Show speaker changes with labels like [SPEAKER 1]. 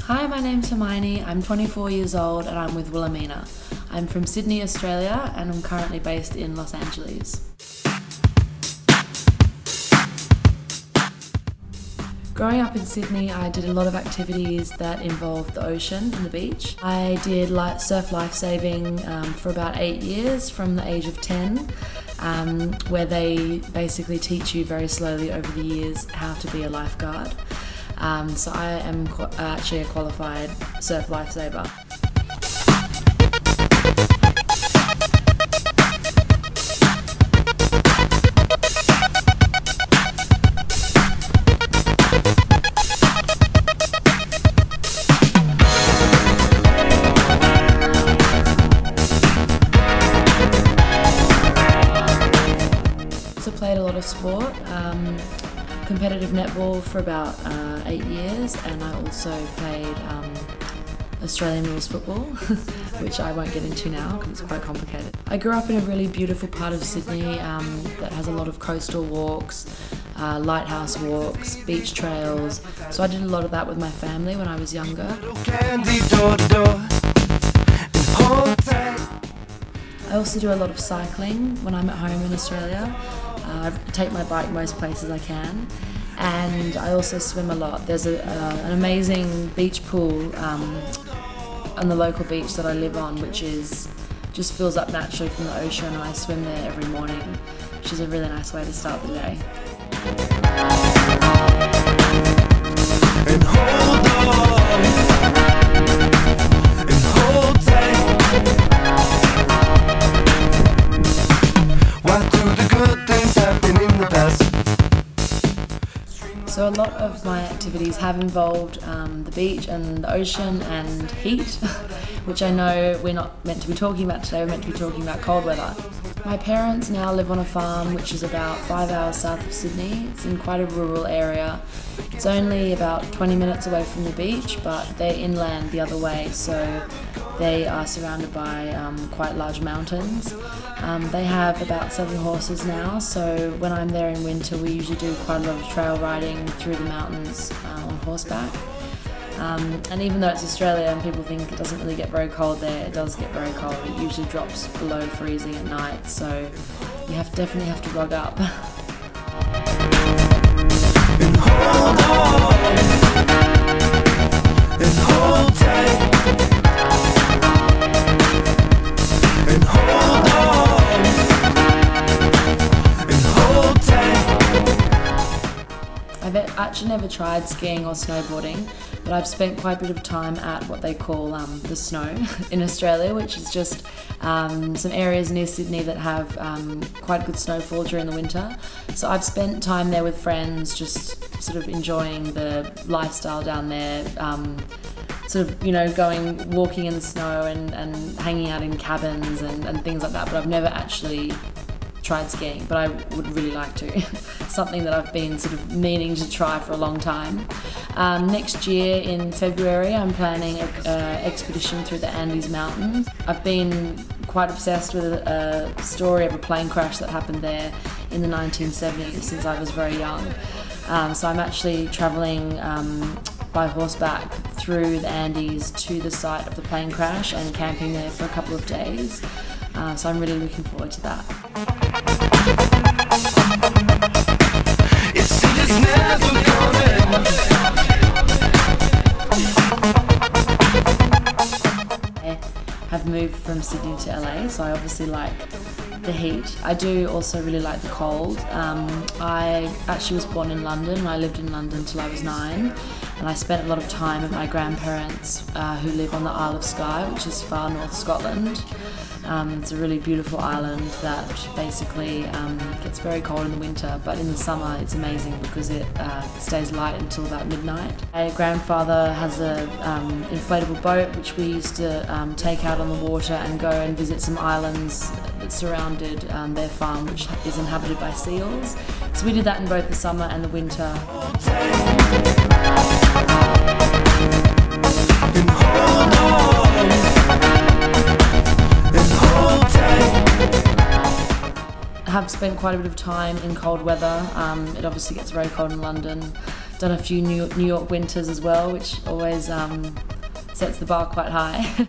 [SPEAKER 1] Hi, my name's Hermione. I'm 24 years old and I'm with Wilhelmina. I'm from Sydney, Australia, and I'm currently based in Los Angeles. Growing up in Sydney, I did a lot of activities that involved the ocean and the beach. I did surf lifesaving for about 8 years from the age of 10, where they basically teach you very slowly over the years how to be a lifeguard. So I am actually a qualified surf lifesaver. I played a lot of sport, competitive netball for about 8 years, and I also played Australian rules football, which I won't get into now because it's quite complicated. I grew up in a really beautiful part of Sydney that has a lot of coastal walks, lighthouse walks, beach trails, so I did a lot of that with my family when I was younger. I also do a lot of cycling when I'm at home in Australia. I take my bike most places I can, and I also swim a lot. There's an amazing beach pool on the local beach that I live on, which just fills up naturally from the ocean, and I swim there every morning, which is a really nice way to start the day. And hold on, and hold tight. Why do the good things happen in the past? So a lot of my activities have involved the beach and the ocean and heat, which I know we're not meant to be talking about today, we're meant to be talking about cold weather. My parents now live on a farm which is about 5 hours south of Sydney. It's in quite a rural area. It's only about 20 minutes away from the beach, but they're inland the other way, so they are surrounded by quite large mountains. They have about 7 horses now, so when I'm there in winter we usually do quite a lot of trail riding through the mountains on horseback. And even though it's Australia and people think it doesn't really get very cold there, it does get very cold. It usually drops below freezing at night, so you definitely have to rug up. And hold on, and hold tight, and hold on, and hold tight. I've actually never tried skiing or snowboarding, but I've spent quite a bit of time at what they call the snow in Australia, which is just some areas near Sydney that have quite good snowfall during the winter. So I've spent time there with friends, just sort of enjoying the lifestyle down there, sort of, walking in the snow and hanging out in cabins and things like that, but I've never actually tried skiing, but I would really like to. Something that I've been sort of meaning to try for a long time. Next year in February I'm planning an expedition through the Andes Mountains. I've been quite obsessed with a story of a plane crash that happened there in the 1970s since I was very young. So I'm actually travelling by horseback through the Andes to the site of the plane crash and camping there for a couple of days. So I'm really looking forward to that. I have moved from Sydney to LA, so I obviously like the heat. I do also really like the cold. I actually was born in London, and I lived in London till I was 9, and I spent a lot of time with my grandparents who live on the Isle of Skye, which is far north Scotland. It's a really beautiful island that basically gets very cold in the winter, but in the summer it's amazing because it stays light until about midnight. My grandfather has an inflatable boat which we used to take out on the water and go and visit some islands that surrounded their farm, which is inhabited by seals. So we did that in both the summer and the winter. I have spent quite a bit of time in cold weather. It obviously gets very cold in London, done a few New York winters as well, which always sets the bar quite high.